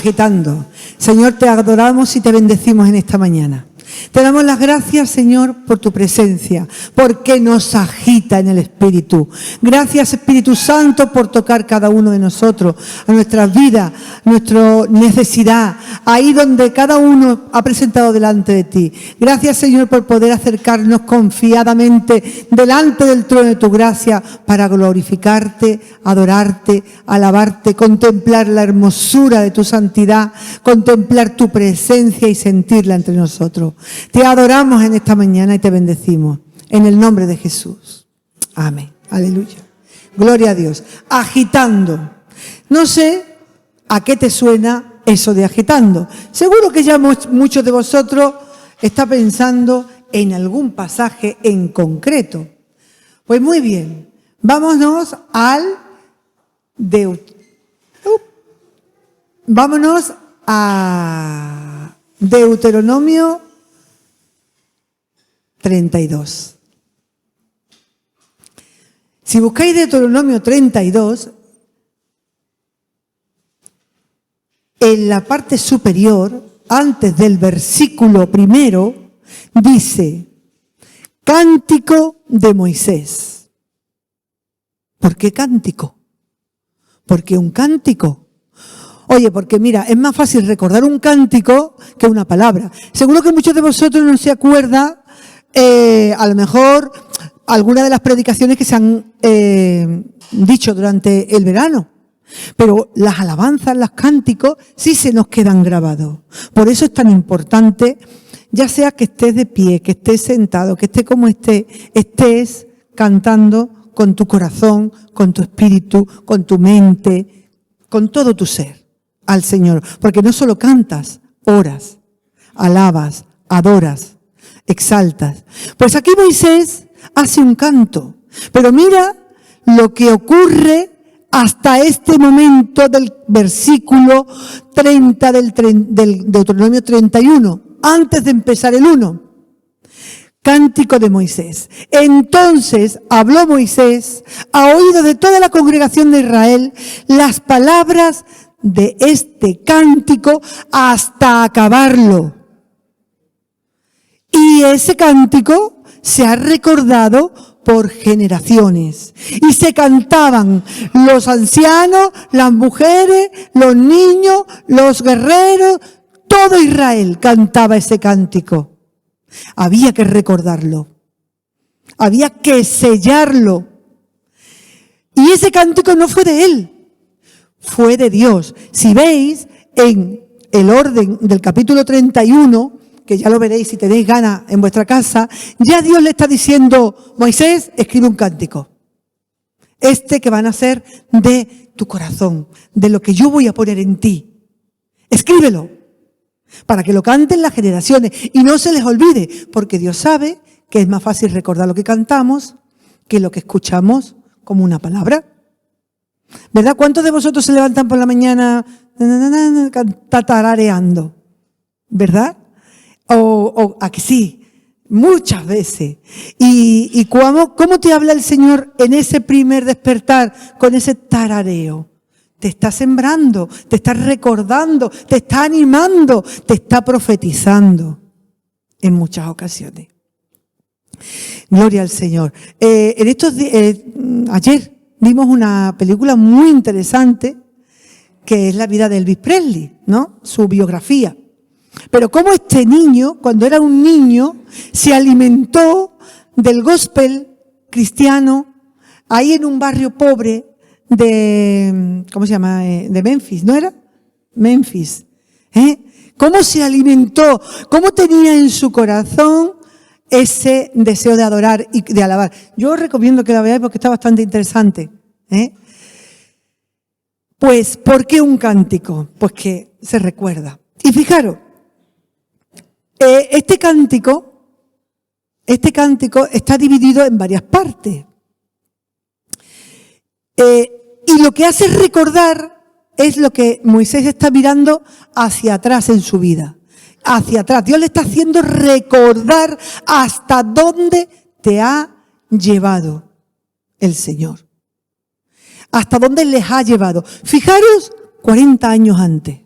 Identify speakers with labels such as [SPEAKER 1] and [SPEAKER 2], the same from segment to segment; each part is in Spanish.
[SPEAKER 1] agitando. Señor, te adoramos y te bendecimos en esta mañana. Te damos las gracias, Señor, por tu presencia, porque nos agita en el Espíritu. Gracias, Espíritu Santo, por tocar cada uno de nosotros, a nuestras vidas, nuestra necesidad, ahí donde cada uno ha presentado delante de ti. Gracias, Señor, por poder acercarnos confiadamente delante del trono de tu gracia para glorificarte, adorarte, alabarte, contemplar la hermosura de tu santidad, contemplar tu presencia y sentirla entre nosotros. Te adoramos en esta mañana y te bendecimos. En el nombre de Jesús. Amén. Aleluya. Gloria a Dios. Agitando. No sé a qué te suena eso de agitando. Seguro que ya muchos de vosotros está pensando en algún pasaje en concreto. Pues muy bien. Vámonos al vámonos a Deuteronomio 32. Si buscáis Deuteronomio 32, en la parte superior, antes del versículo primero, dice, cántico de Moisés. ¿Por qué cántico? ¿Por qué un cántico? Oye, porque mira, es más fácil recordar un cántico que una palabra. Seguro que muchos de vosotros no se acuerdan, a lo mejor, algunas de las predicaciones que se han dicho durante el verano. Pero las alabanzas, los cánticos, sí se nos quedan grabados. Por eso es tan importante, ya sea que estés de pie, que estés sentado, que estés como estés cantando con tu corazón, con tu espíritu, con tu mente, con todo tu ser al Señor. Porque no solo cantas, oras, alabas, adoras, exaltas. Pues aquí Moisés hace un canto. Pero mira lo que ocurre hasta este momento del versículo 30 del Deuteronomio 31, antes de empezar el 1. Cántico de Moisés. Entonces habló Moisés a oído de toda la congregación de Israel las palabras de este cántico hasta acabarlo. Y ese cántico se ha recordado por generaciones. Y se cantaban los ancianos, las mujeres, los niños, los guerreros, todo Israel cantaba ese cántico. Había que recordarlo. Había que sellarlo. Y ese cántico no fue de él, fue de Dios. Si veis en el orden del capítulo 31, que ya lo veréis si tenéis ganas en vuestra casa, ya Dios le está diciendo, Moisés, escribe un cántico. Que van a ser de tu corazón, de lo que yo voy a poner en ti. Escríbelo, para que lo canten las generaciones y no se les olvide, porque Dios sabe que es más fácil recordar lo que cantamos que lo que escuchamos como una palabra. ¿Verdad? ¿Cuántos de vosotros se levantan por la mañana tarareando? ¿Verdad? O aquí sí, muchas veces. ¿Y cómo te habla el Señor en ese primer despertar con ese tarareo? Te está sembrando, te está recordando, te está animando, te está profetizando en muchas ocasiones. Gloria al Señor. En estos días, ayer vimos una película muy interesante que es la vida de Elvis Presley, ¿no? Su biografía. Pero cómo este niño, cuando era un niño, se alimentó del gospel cristiano ahí en un barrio pobre de, ¿cómo se llama? De Memphis, ¿no era? Memphis. ¿Cómo se alimentó? ¿Cómo tenía en su corazón ese deseo de adorar y de alabar? Yo os recomiendo que la veáis porque está bastante interesante. Pues, ¿por qué un cántico? Pues que se recuerda. Y fijaros, este cántico está dividido en varias partes. Y lo que hace recordar es lo que Moisés está mirando hacia atrás en su vida. Hacia atrás. Dios le está haciendo recordar hasta dónde te ha llevado el Señor. Hasta dónde les ha llevado. Fijaros, 40 años antes.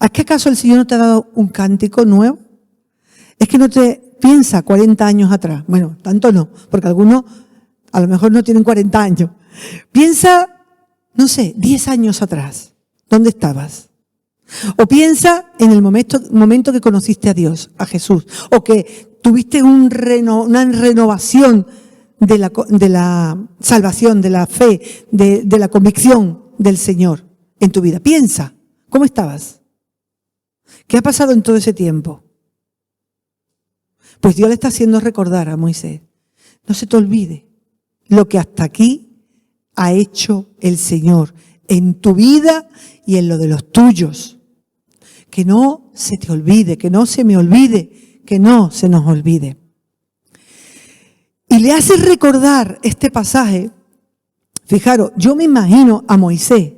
[SPEAKER 1] ¿Es que acaso el Señor no te ha dado un cántico nuevo? Es que no te piensa 40 años atrás. Bueno, tanto no, porque algunos a lo mejor no tienen 40 años. Piensa, no sé, 10 años atrás. ¿Dónde estabas? O piensa en el momento que conociste a Dios, a Jesús, o que tuviste una renovación de la salvación, de la fe, de la convicción del Señor en tu vida. Piensa, ¿cómo estabas? ¿Qué ha pasado en todo ese tiempo? Pues Dios le está haciendo recordar a Moisés, no se te olvide lo que hasta aquí ha hecho el Señor en tu vida y en lo de los tuyos. Que no se te olvide, que no se me olvide, que no se nos olvide. Y le hace recordar este pasaje. Fijaros, yo me imagino a Moisés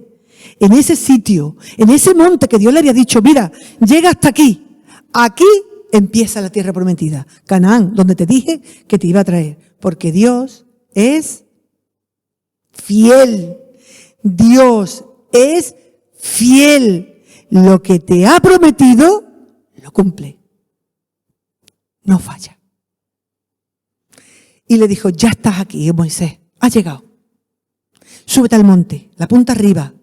[SPEAKER 1] en ese sitio, en ese monte que Dios le había dicho, mira, llega hasta aquí. Aquí empieza la tierra prometida, Canaán, donde te dije que te iba a traer. Porque Dios es fiel. Dios es fiel. Lo que te ha prometido, lo cumple. No falla. Y le dijo, ya estás aquí, Moisés, has llegado. Súbete al monte, la punta arriba,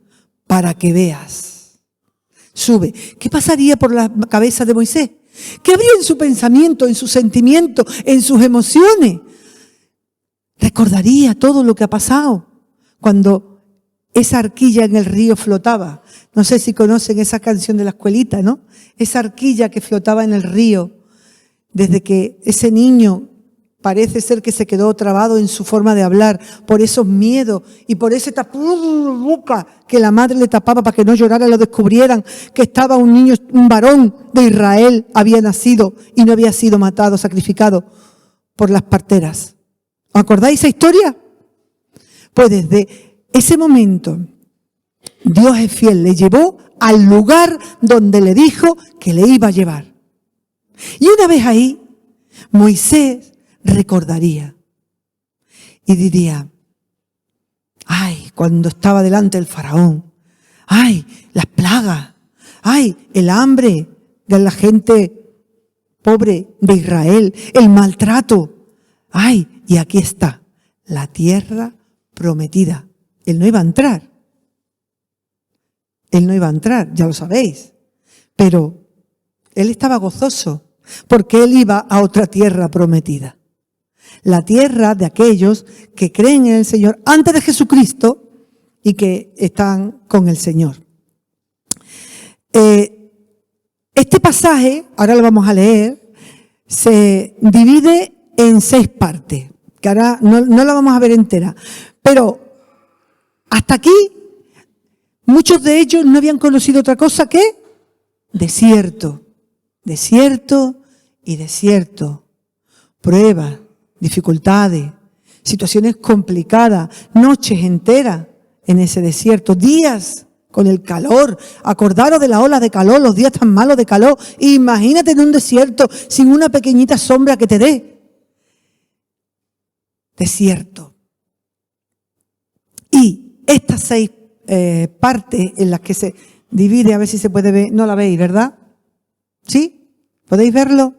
[SPEAKER 1] para que veas. Sube. ¿Qué pasaría por la cabeza de Moisés? ¿Qué habría en su pensamiento, en su sentimiento, en sus emociones? Recordaría todo lo que ha pasado cuando esa arquilla en el río flotaba. No sé si conocen esa canción de la escuelita, ¿no? Esa arquilla que flotaba en el río desde que ese niño parece ser que se quedó trabado en su forma de hablar por esos miedos y por ese tapón de boca que la madre le tapaba para que no llorara, lo descubrieran que estaba un niño, un varón de Israel había nacido y no había sido matado, sacrificado por las parteras. ¿Os acordáis esa historia? Pues desde ese momento Dios es fiel, le llevó al lugar donde le dijo que le iba a llevar. Y una vez ahí, Moisés recordaría y diría, ay, cuando estaba delante del faraón, ay, las plagas, ay, el hambre de la gente pobre de Israel, el maltrato, ay, y aquí está, la tierra prometida. Él no iba a entrar. Él no iba a entrar, ya lo sabéis. Pero él estaba gozoso porque él iba a otra tierra prometida. La tierra de aquellos que creen en el Señor antes de Jesucristo y que están con el Señor. Este pasaje, ahora lo vamos a leer, se divide en 6 partes, que ahora no la vamos a ver entera. Pero hasta aquí, muchos de ellos no habían conocido otra cosa que desierto, desierto y desierto, pruebas, dificultades, situaciones complicadas, noches enteras en ese desierto, días con el calor. Acordaros de la ola de calor, los días tan malos de calor. Imagínate en un desierto sin una pequeñita sombra que te dé. Desierto. Y estas 6 partes en las que se divide, a ver si se puede ver, no la veis, ¿verdad? ¿Sí? ¿Podéis verlo?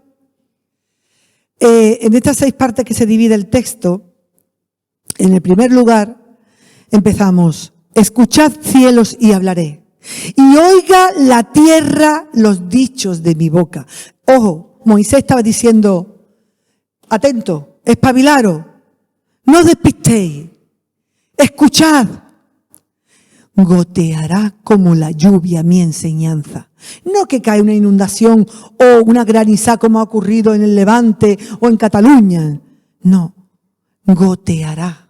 [SPEAKER 1] En estas 6 partes que se divide el texto, en el primer lugar empezamos, escuchad cielos y hablaré, y oiga la tierra los dichos de mi boca. Ojo, Moisés estaba diciendo, atento, espabilaros, no os despistéis, escuchad. Goteará como la lluvia mi enseñanza. No que cae una inundación o una granizada como ha ocurrido en el Levante o en Cataluña. No, goteará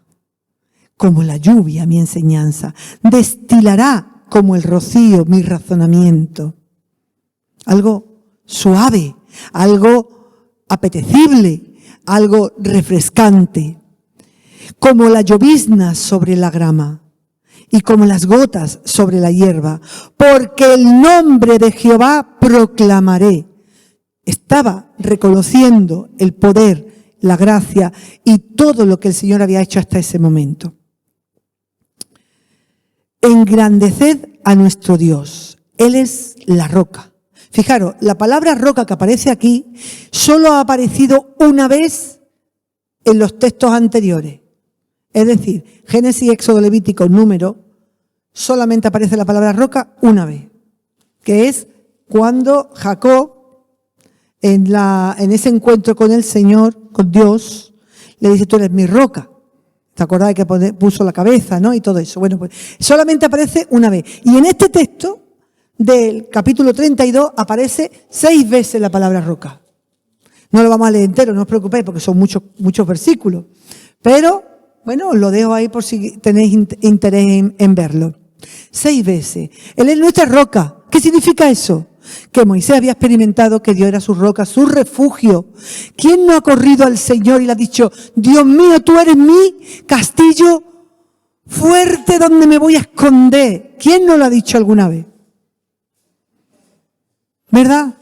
[SPEAKER 1] como la lluvia mi enseñanza. Destilará como el rocío mi razonamiento. Algo suave, algo apetecible, algo refrescante. Como la llovizna sobre la grama y como las gotas sobre la hierba, porque el nombre de Jehová proclamaré. Estaba reconociendo el poder, la gracia y todo lo que el Señor había hecho hasta ese momento. Engrandeced a nuestro Dios Él es la roca. Fijaros, la palabra roca que aparece aquí solo ha aparecido una vez en los textos anteriores. Es decir, Génesis, Éxodo, Levítico, Número, solamente aparece la palabra roca una vez, que es cuando Jacob, en ese encuentro con el Señor, con Dios, le dice, tú eres mi roca. ¿Te acordás que puso la cabeza, no? Y todo eso. Bueno, pues solamente aparece una vez. Y en este texto del capítulo 32 aparece 6 veces la palabra roca. No lo vamos a leer entero, no os preocupéis, porque son muchos versículos. Pero, bueno, os lo dejo ahí por si tenéis interés en verlo. 6 veces. Él es nuestra roca. ¿Qué significa eso? Que Moisés había experimentado que Dios era su roca, su refugio. ¿Quién no ha corrido al Señor y le ha dicho, Dios mío, tú eres mi castillo fuerte donde me voy a esconder? ¿Quién no lo ha dicho alguna vez? ¿Verdad?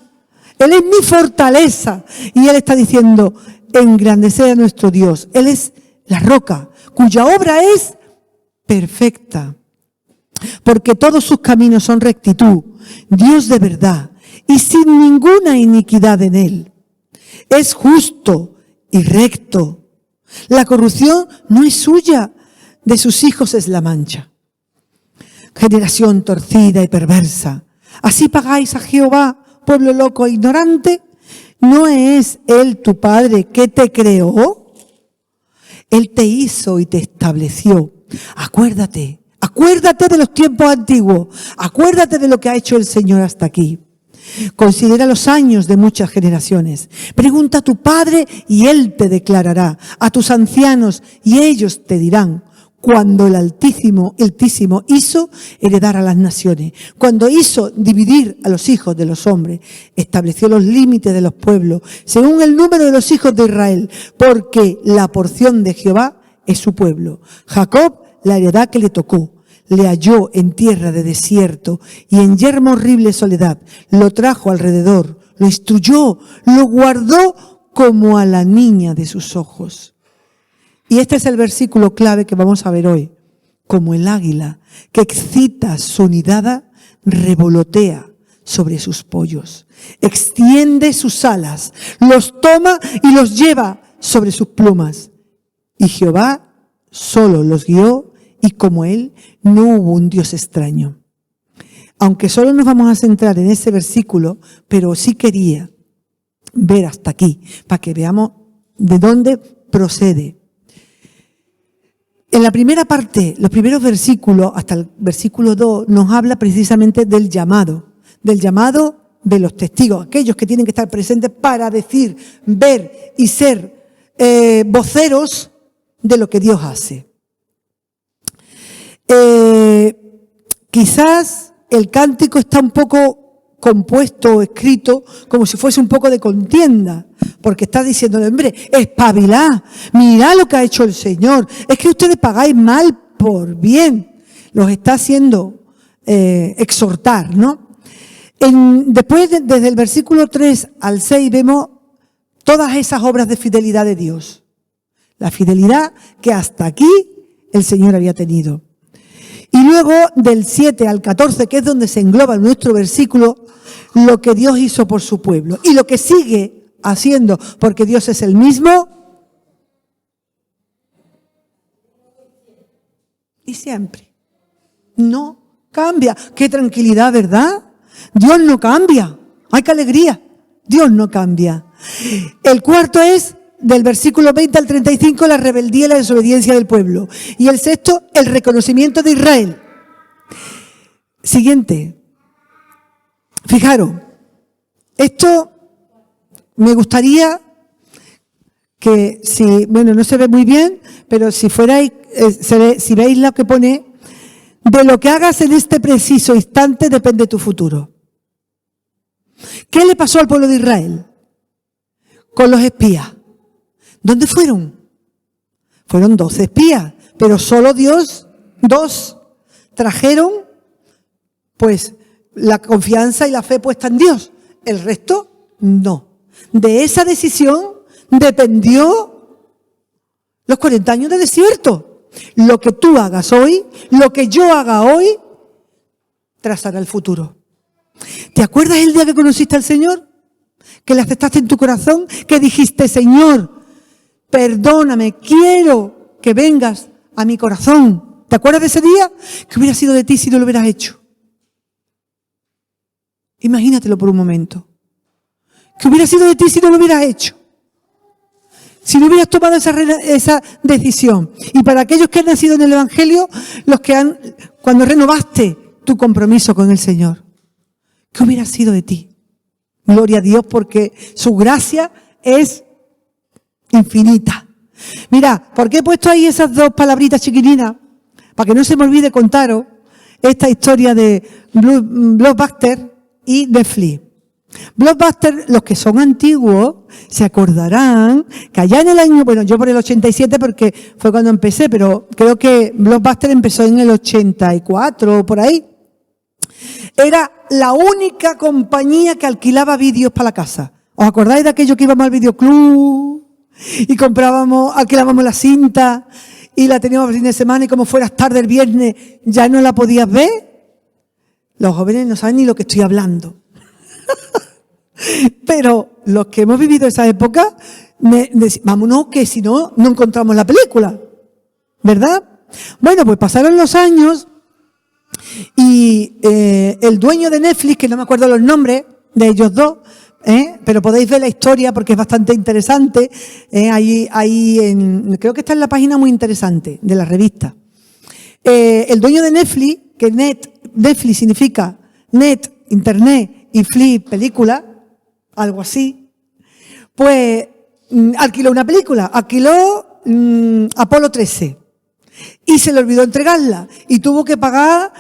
[SPEAKER 1] Él es mi fortaleza. Y Él está diciendo, engrandecer a nuestro Dios. Él es la roca, cuya obra es perfecta. Porque todos sus caminos son rectitud, Dios de verdad, y sin ninguna iniquidad en Él. Es justo y recto. La corrupción no es suya, de sus hijos es la mancha. Generación torcida y perversa. ¿Así pagáis a Jehová, pueblo loco e ignorante? ¿No es Él tu Padre que te creó? Él te hizo y te estableció. Acuérdate de los tiempos antiguos. Acuérdate de lo que ha hecho el Señor hasta aquí. Considera los años de muchas generaciones. Pregunta a tu padre y él te declarará. A tus ancianos y ellos te dirán. Cuando el Altísimo hizo heredar a las naciones. Cuando hizo dividir a los hijos de los hombres. Estableció los límites de los pueblos. Según el número de los hijos de Israel. Porque la porción de Jehová es su pueblo. Jacob, la heredad que le tocó. Le halló en tierra de desierto y en yerma horrible soledad. Lo trajo alrededor, lo instruyó, lo guardó como a la niña de sus ojos. Y este es el versículo clave que vamos a ver hoy. Como el águila que excita su nidada, revolotea sobre sus pollos. Extiende sus alas, los toma y los lleva sobre sus plumas. Y Jehová solo los guió. Y como Él, no hubo un Dios extraño. Aunque solo nos vamos a centrar en ese versículo, pero sí quería ver hasta aquí, para que veamos de dónde procede. En la primera parte, los primeros versículos, hasta el versículo 2, nos habla precisamente del llamado de los testigos, aquellos que tienen que estar presentes para decir, ver y ser voceros de lo que Dios hace. Quizás el cántico está un poco compuesto o escrito como si fuese un poco de contienda, porque está diciendo, hombre, espabilad, mirad lo que ha hecho el Señor, es que ustedes pagáis mal por bien, los está haciendo exhortar, ¿no? Después, desde el versículo 3 al 6, vemos todas esas obras de fidelidad de Dios, la fidelidad que hasta aquí el Señor había tenido. Y luego del 7 al 14, que es donde se engloba nuestro versículo, lo que Dios hizo por su pueblo. Y lo que sigue haciendo, porque Dios es el mismo. Y siempre. No cambia. Qué tranquilidad, ¿verdad? Dios no cambia. ¡Ay, qué alegría! Dios no cambia. El cuarto es, del versículo 20 al 35, la rebeldía y la desobediencia del pueblo. Y el sexto, el reconocimiento de Israel. Siguiente. Fijaros, esto me gustaría que, no se ve muy bien, pero si fuerais, si veis lo que pone, de lo que hagas en este preciso instante depende tu futuro. ¿Qué le pasó al pueblo de Israel con los espías? ¿Dónde fueron? Fueron 12 espías, pero solo Dios, 2, trajeron pues la confianza y la fe puesta en Dios. El resto, no. De esa decisión dependió los 40 años de desierto. Lo que tú hagas hoy, lo que yo haga hoy, trazará el futuro. ¿Te acuerdas el día que conociste al Señor? Que le aceptaste en tu corazón, que dijiste, Señor, perdóname, quiero que vengas a mi corazón. ¿Te acuerdas de ese día? ¿Qué hubiera sido de ti si no lo hubieras hecho? Imagínatelo por un momento. ¿Qué hubiera sido de ti si no lo hubieras hecho? Si no hubieras tomado esa decisión. Y para aquellos que han nacido en el Evangelio, cuando renovaste tu compromiso con el Señor, ¿qué hubiera sido de ti? Gloria a Dios, porque su gracia es infinita. Mira, ¿por qué he puesto ahí esas dos palabritas chiquitinas? Para que no se me olvide contaros esta historia de Blockbuster y Netflix. Blockbuster, los que son antiguos, se acordarán que allá en el año, bueno, yo por el 87 porque fue cuando empecé, pero creo que Blockbuster empezó en el 84 o por ahí. Era la única compañía que alquilaba vídeos para la casa. ¿Os acordáis de aquello que íbamos al videoclub y alquilábamos la cinta y la teníamos el fin de semana y como fueras tarde el viernes ya no la podías ver? Los jóvenes no saben ni lo que estoy hablando. Pero los que hemos vivido esa época, vámonos que si no, no encontramos la película. ¿Verdad? Bueno, pues pasaron los años y el dueño de Netflix, que no me acuerdo los nombres de ellos dos, pero podéis ver la historia porque es bastante interesante, creo que está en la página muy interesante de la revista. El dueño de Netflix, que Netflix significa net, internet y flix, película, algo así, pues alquiló una película, alquiló Apolo 13 y se le olvidó entregarla y tuvo que pagar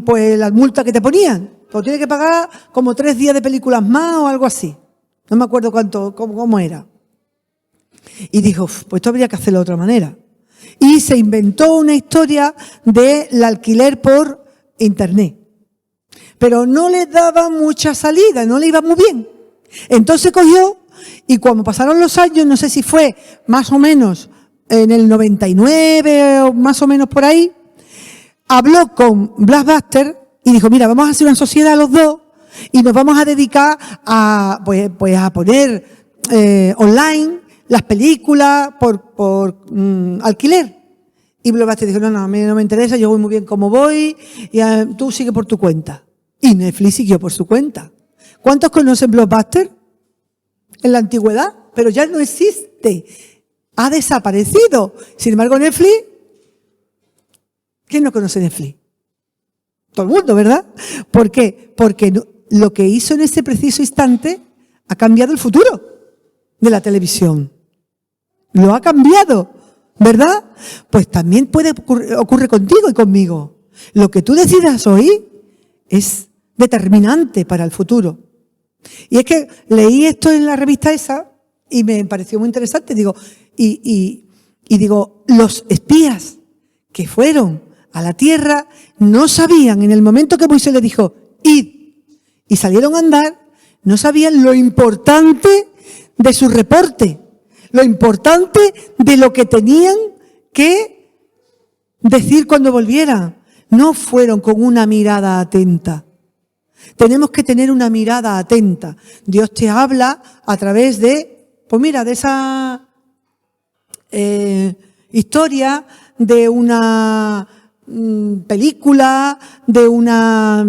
[SPEAKER 1] pues la multa que te ponían. Pues tiene que pagar como 3 días de películas más o algo así. No me acuerdo cómo era. Y dijo, pues esto habría que hacerlo de otra manera. Y se inventó una historia del alquiler por internet. Pero no le daba mucha salida, no le iba muy bien. Entonces cogió y cuando pasaron los años, no sé si fue más o menos en el 99 o más o menos por ahí, habló con Blockbuster y dijo, mira, vamos a hacer una sociedad los dos y nos vamos a dedicar a poner online las películas por alquiler. Y Blockbuster dijo, no, a mí no me interesa, yo voy muy bien como voy y tú sigue por tu cuenta. Y Netflix siguió por su cuenta. ¿Cuántos conocen Blockbuster? En la antigüedad, pero ya no existe. Ha desaparecido. Sin embargo, Netflix, ¿quién no conoce Netflix? Todo el mundo, ¿verdad? ¿Por qué? Porque lo que hizo en ese preciso instante ha cambiado el futuro de la televisión. Lo ha cambiado, ¿verdad? Pues también ocurre contigo y conmigo. Lo que tú decidas hoy es determinante para el futuro. Y es que leí esto en la revista esa y me pareció muy interesante. Digo, digo, los espías que fueron a la tierra no sabían, en el momento que Moisés les dijo, id, y salieron a andar, no sabían lo importante de su reporte, lo importante de lo que tenían que decir cuando volvieran. No fueron con una mirada atenta. Tenemos que tener una mirada atenta. Dios te habla a través de, pues mira, de esa historia, de una película, de una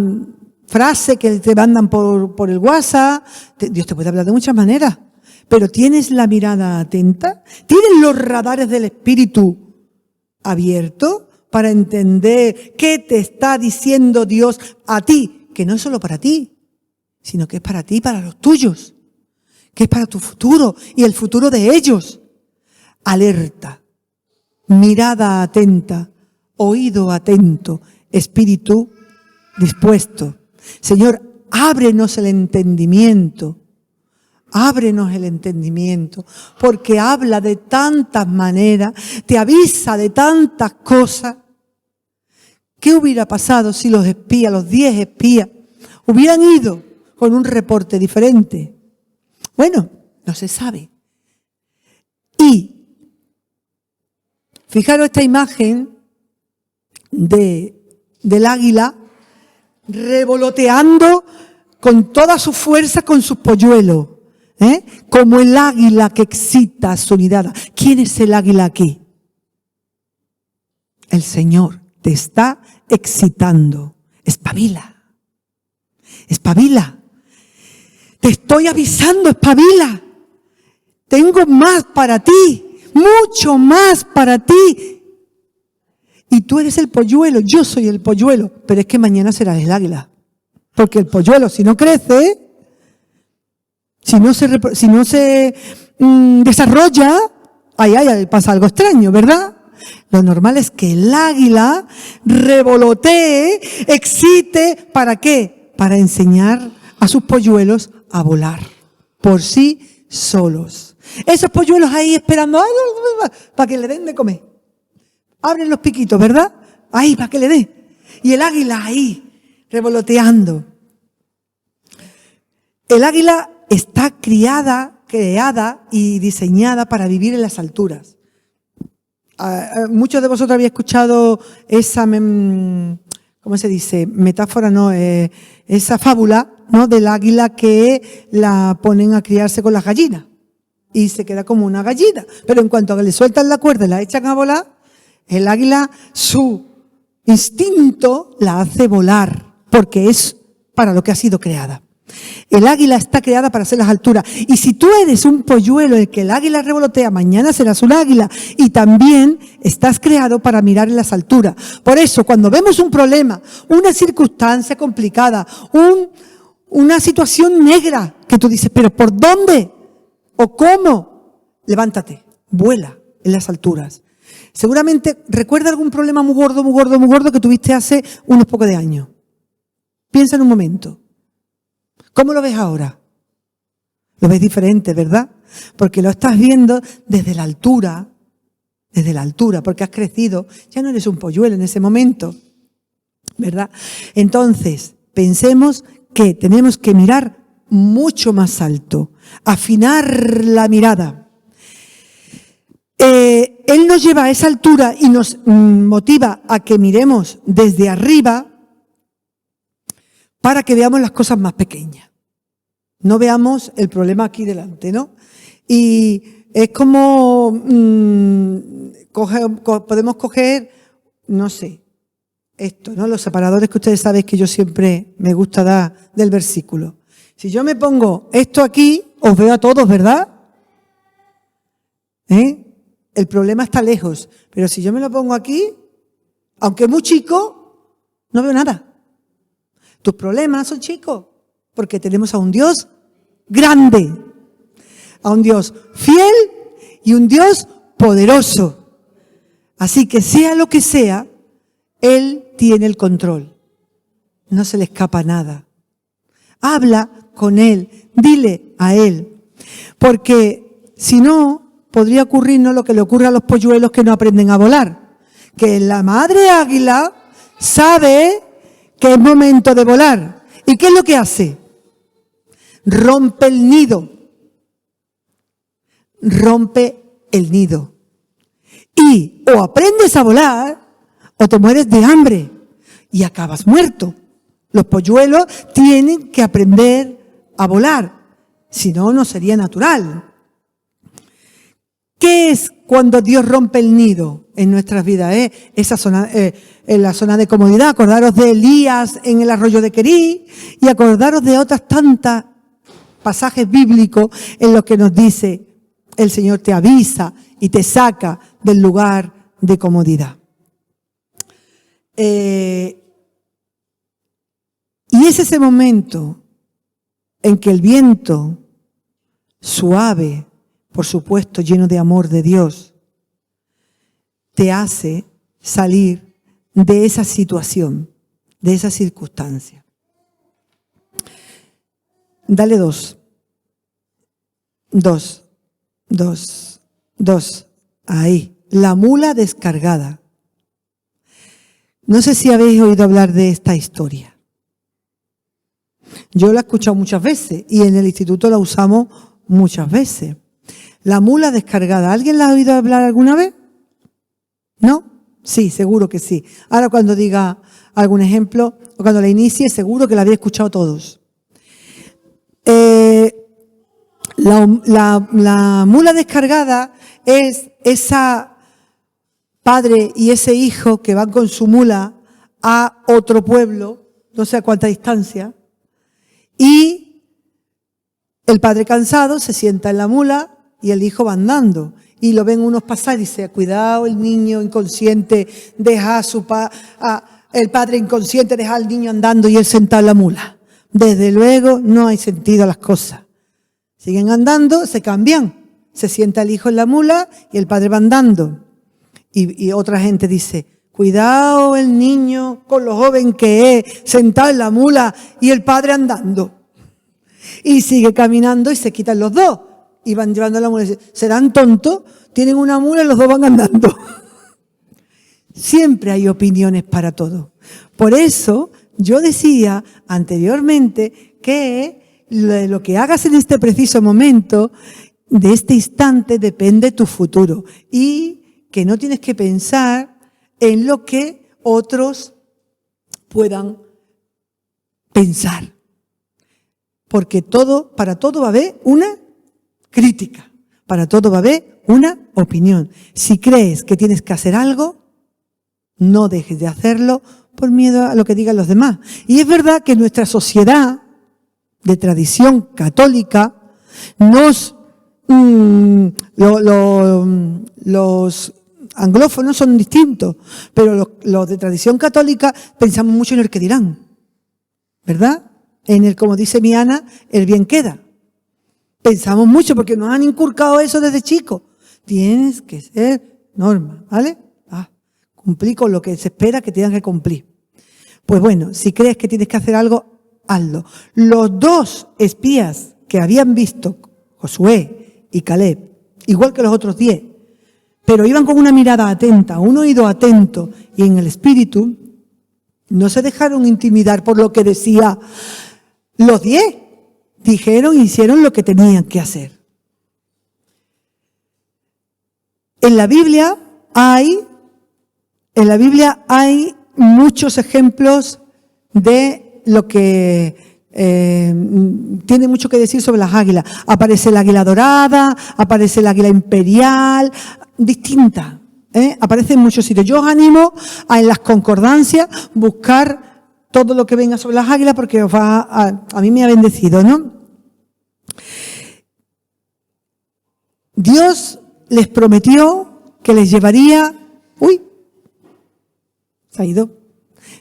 [SPEAKER 1] frase que te mandan por el WhatsApp. Dios te puede hablar de muchas maneras, pero ¿tienes la mirada atenta? ¿Tienes los radares del Espíritu abiertos para entender qué te está diciendo Dios a ti? Que no es solo para ti, sino que es para ti, para los tuyos, que es para tu futuro y el futuro de ellos. Alerta, mirada atenta, oído atento, espíritu dispuesto. Señor, ábrenos el entendimiento, porque habla de tantas maneras, te avisa de tantas cosas. ¿Qué hubiera pasado si los 10 espías, hubieran ido con un reporte diferente? Bueno, no se sabe. Y fijaros esta imagen del águila revoloteando con toda su fuerza con sus polluelos, como el águila que excita su nidada. ¿Quién es el águila aquí? El Señor te está excitando. Espabila. Espabila. Te estoy avisando, espabila. Tengo más para ti, mucho más para ti. Y tú eres el polluelo, yo soy el polluelo, pero es que mañana serás el águila. Porque el polluelo, si no crece, si no se desarrolla, ahí pasa algo extraño, ¿verdad? Lo normal es que el águila revolotee, excite, ¿para qué? Para enseñar a sus polluelos a volar por sí solos. Esos polluelos ahí esperando para que le den de comer. Abren los piquitos, ¿verdad? Ahí, para que le den. Y el águila ahí, revoloteando. El águila está creada y diseñada para vivir en las alturas. Muchos de vosotros habéis escuchado esa, ¿cómo se dice? Metáfora, no, esa fábula, ¿no? Del águila que la ponen a criarse con las gallinas. Y se queda como una gallina. Pero en cuanto a que le sueltan la cuerda y la echan a volar, el águila, su instinto la hace volar, porque es para lo que ha sido creada. El águila está creada para hacer las alturas. Y si tú eres un polluelo en el que el águila revolotea, mañana serás un águila. Y también estás creado para mirar en las alturas. Por eso, cuando vemos un problema, una circunstancia complicada, una situación negra, que tú dices, ¿pero por dónde? ¿O cómo? Levántate, vuela en las alturas. Seguramente recuerda algún problema muy gordo que tuviste hace unos pocos de años. Piensa en un momento. ¿Cómo lo ves ahora? Lo ves diferente, ¿verdad? Porque lo estás viendo desde la altura, porque has crecido. Ya no eres un polluelo en ese momento, ¿verdad? Entonces, pensemos que tenemos que mirar mucho más alto, afinar la mirada. Él nos lleva a esa altura y nos motiva a que miremos desde arriba para que veamos las cosas más pequeñas. No veamos el problema aquí delante, ¿no? Y es como podemos coger, no sé, esto, ¿no? Los separadores que ustedes saben que yo siempre me gusta dar del versículo. Si yo me pongo esto aquí, os veo a todos, ¿verdad? El problema está lejos, pero si yo me lo pongo aquí, aunque es muy chico, no veo nada. Tus problemas son chicos, porque tenemos a un Dios grande, a un Dios fiel y un Dios poderoso. Así que sea lo que sea, Él tiene el control. No se le escapa nada. Habla con Él, dile a Él, porque si no, podría ocurrirnos lo que le ocurre a los polluelos que no aprenden a volar, que la madre águila sabe que es momento de volar. ¿Y qué es lo que hace? Rompe el nido. Rompe el nido. Y o aprendes a volar o te mueres de hambre y acabas muerto. Los polluelos tienen que aprender a volar, si no, no sería natural. ¿Qué es cuando Dios rompe el nido en nuestras vidas? Esa zona, en la zona de comodidad. Acordaros de Elías en el arroyo de Querí y acordaros de otras tantas pasajes bíblicos en los que nos dice el Señor te avisa y te saca del lugar de comodidad. Y es ese momento en que el viento suave, por supuesto, lleno de amor de Dios, te hace salir de esa situación, de esa circunstancia. Dale dos. Ahí. La mula descargada. No sé si habéis oído hablar de esta historia. Yo la he escuchado muchas veces y en el instituto la usamos muchas veces. La mula descargada. ¿Alguien la ha oído hablar alguna vez? ¿No? Sí, seguro que sí. Ahora cuando diga algún ejemplo o cuando la inicie, seguro que la habéis escuchado todos. La mula descargada es esa padre y ese hijo que van con su mula a otro pueblo, no sé a cuánta distancia, y el padre cansado se sienta en la mula y el hijo va andando. Y lo ven unos pasar y dice, cuidado, el niño inconsciente deja el padre inconsciente deja al niño andando y él sentado en la mula. Desde luego no hay sentido a las cosas. Siguen andando, se cambian. Se sienta el hijo en la mula y el padre va andando. Y otra gente dice, cuidado el niño con lo joven que es, sentado en la mula y el padre andando. Y sigue caminando y se quitan los dos. Y van llevando la mula y dicen, ¿serán tontos? Tienen una mula y los dos van andando. Siempre hay opiniones para todo. Por eso yo decía anteriormente que lo que hagas en este preciso momento, de este instante, depende tu futuro. Y que no tienes que pensar en lo que otros puedan pensar. Porque para todo va a haber una crítica, para todo va a haber una opinión. Si crees que tienes que hacer algo, no dejes de hacerlo por miedo a lo que digan los demás. Y es verdad que nuestra sociedad de tradición católica los anglófonos son distintos, pero los de tradición católica pensamos mucho en el que dirán, ¿verdad? En el, como dice mi Ana, el bien queda. Pensamos mucho porque nos han inculcado eso desde chicos. Tienes que ser norma, ¿vale? Cumplir con lo que se espera que tengas que cumplir. Pues bueno, si crees que tienes que hacer algo, hazlo. Los dos espías que habían visto, Josué y Caleb, igual que los otros 10, pero iban con una mirada atenta, un oído atento y en el espíritu, no se dejaron intimidar por lo que decía los 10. Dijeron e hicieron lo que tenían que hacer. En la Biblia hay muchos ejemplos de lo que tiene mucho que decir sobre las águilas. Aparece el águila dorada, aparece el águila imperial, distinta. Aparece en muchos sitios. Yo os animo a en las concordancias buscar todo lo que venga sobre las águilas porque a mí me ha bendecido, ¿no? Dios les prometió que les llevaría... Se ha ido.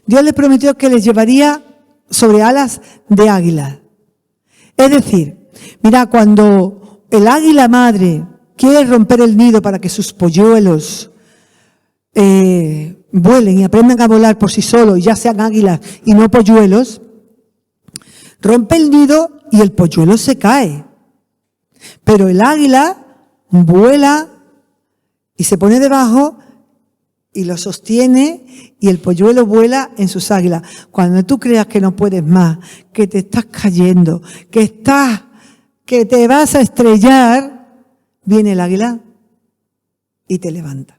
[SPEAKER 1] Dios les prometió que les llevaría sobre alas de águila. Es decir, mira, cuando el águila madre quiere romper el nido para que sus polluelos vuelen y aprendan a volar por sí solos y ya sean águilas y no polluelos, rompe el nido y el polluelo se cae. Pero el águila vuela y se pone debajo y lo sostiene y el polluelo vuela en sus águilas. Cuando tú creas que no puedes más, que te estás cayendo, que te vas a estrellar, viene el águila y te levanta.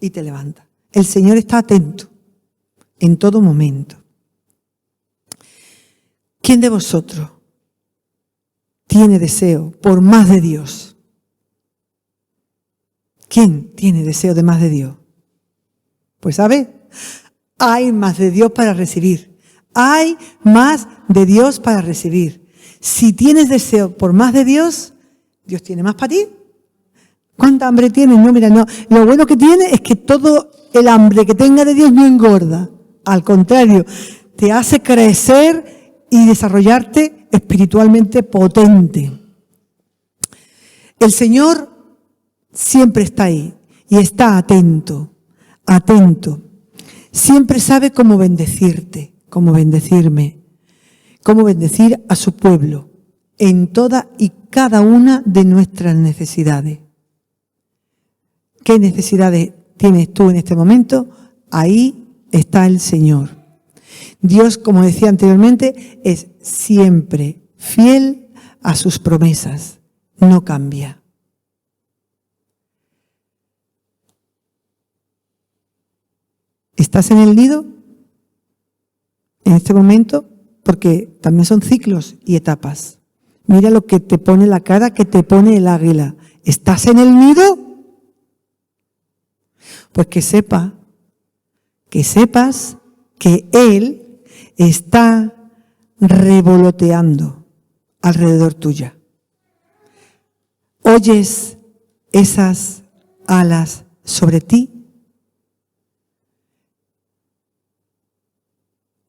[SPEAKER 1] Y te levanta. El Señor está atento en todo momento. ¿Quién de vosotros tiene deseo por más de Dios? ¿Quién tiene deseo de más de Dios? Pues ¿sabe? Hay más de Dios para recibir. Hay más de Dios para recibir. Si tienes deseo por más de Dios, Dios tiene más para ti. ¿Cuánta hambre tienes? No, mira, no. Lo bueno que tiene es que todo el hambre que tenga de Dios no engorda. Al contrario, te hace crecer y desarrollarte espiritualmente potente. El Señor siempre está ahí y está atento, atento. Siempre sabe cómo bendecirte, cómo bendecirme, cómo bendecir a su pueblo en toda y cada una de nuestras necesidades. ¿Qué necesidades tienes tú en este momento? Ahí está el Señor. Dios, como decía anteriormente, es siempre fiel a sus promesas. No cambia. ¿Estás en el nido en este momento? Porque también son ciclos y etapas. Mira lo que te pone la cara, que te pone el águila. ¿Estás en el nido? Pues que sepas que él está revoloteando alrededor tuya. ¿Oyes esas alas sobre ti?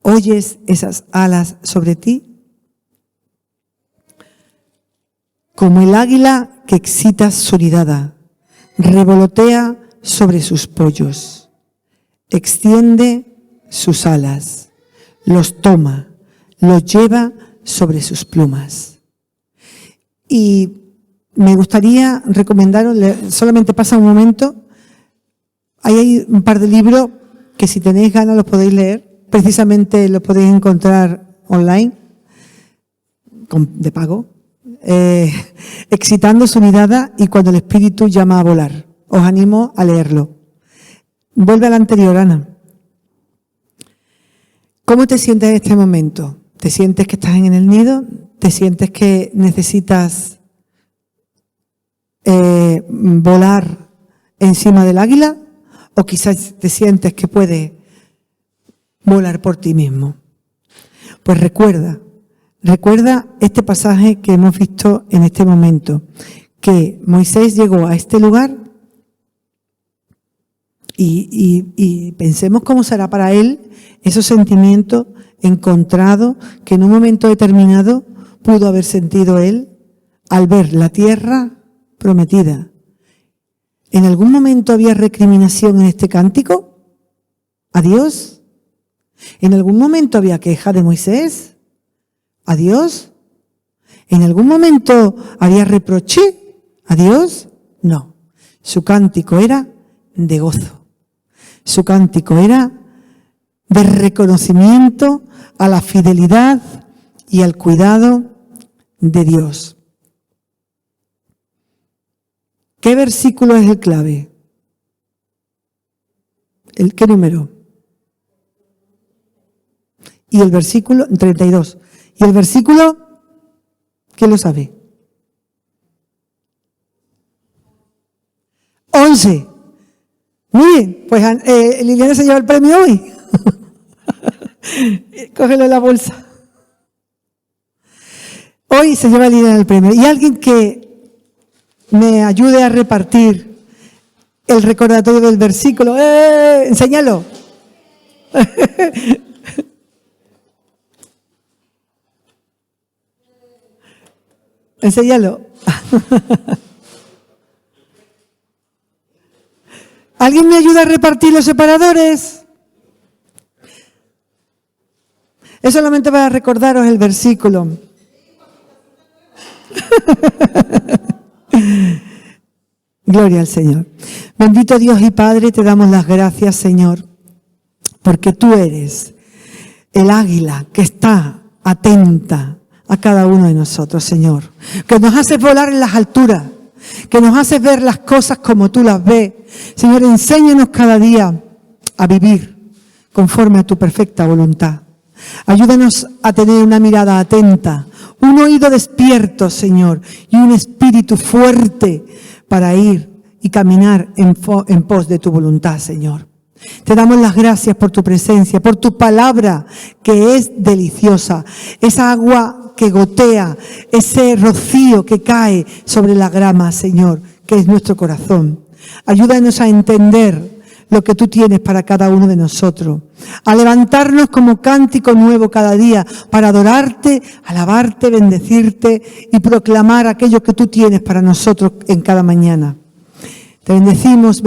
[SPEAKER 1] ¿Oyes esas alas sobre ti? Como el águila que excita su nidada, revolotea sobre sus pollos, extiende sus alas, los toma, los lleva sobre sus plumas. Y me gustaría recomendaros, solamente pasa un momento, hay un par de libros que si tenéis ganas los podéis leer, precisamente los podéis encontrar online, de pago, excitando su mirada y cuando el espíritu llama a volar. Os animo a leerlo. Vuelve al anterior, Ana. ¿Cómo te sientes en este momento? ¿Te sientes que estás en el nido? ¿Te sientes que necesitas volar encima del águila? ¿O quizás te sientes que puedes volar por ti mismo? Pues recuerda este pasaje que hemos visto en este momento, que Moisés llegó a este lugar y pensemos cómo será para él esos sentimientos encontrados que en un momento determinado pudo haber sentido él al ver la tierra prometida. ¿En algún momento había recriminación en este cántico a Dios? ¿En algún momento había queja de Moisés a Dios? ¿En algún momento había reproche a Dios? No. Su cántico era de gozo. Su cántico era de reconocimiento a la fidelidad y al cuidado de Dios. ¿Qué versículo es el clave? ¿Qué número? Y el versículo 32. ¿Y el versículo? ¿Quién lo sabe? 11. Muy bien, pues Liliana se lleva el premio hoy. Cógelo en la bolsa. Hoy se lleva Liliana el premio. Y alguien que me ayude a repartir el recordatorio del versículo. Enséñalo. Enséñalo. ¿Alguien me ayuda a repartir los separadores? Es solamente para recordaros el versículo. Gloria al Señor. Bendito Dios y Padre, te damos las gracias, Señor, porque tú eres el águila que está atenta a cada uno de nosotros, Señor, que nos haces volar en las alturas, que nos haces ver las cosas como tú las ves. Señor, enséñanos cada día a vivir conforme a tu perfecta voluntad. Ayúdanos a tener una mirada atenta, un oído despierto, Señor, y un espíritu fuerte para ir y caminar en pos de tu voluntad, Señor. Te damos las gracias por tu presencia, por tu palabra que es deliciosa, esa agua que gotea, ese rocío que cae sobre la grama, Señor, que es nuestro corazón. Ayúdanos a entender lo que tú tienes para cada uno de nosotros, a levantarnos como cántico nuevo cada día para adorarte, alabarte, bendecirte y proclamar aquello que tú tienes para nosotros en cada mañana. Te bendecimos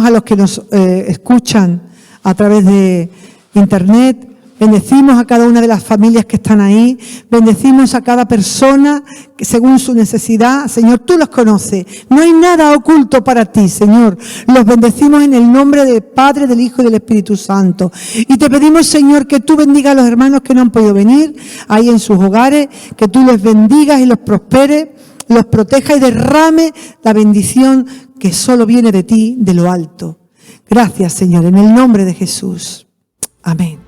[SPEAKER 1] a los que nos escuchan a través de internet, bendecimos a cada una de las familias que están ahí, bendecimos a cada persona que según su necesidad, Señor, tú los conoces, no hay nada oculto para ti, Señor, los bendecimos en el nombre del Padre, del Hijo y del Espíritu Santo, y te pedimos, Señor, que tú bendigas a los hermanos que no han podido venir ahí en sus hogares, que tú les bendigas y los prosperes, los proteja y derrame la bendición que solo viene de ti, de lo alto. Gracias, Señor, en el nombre de Jesús. Amén.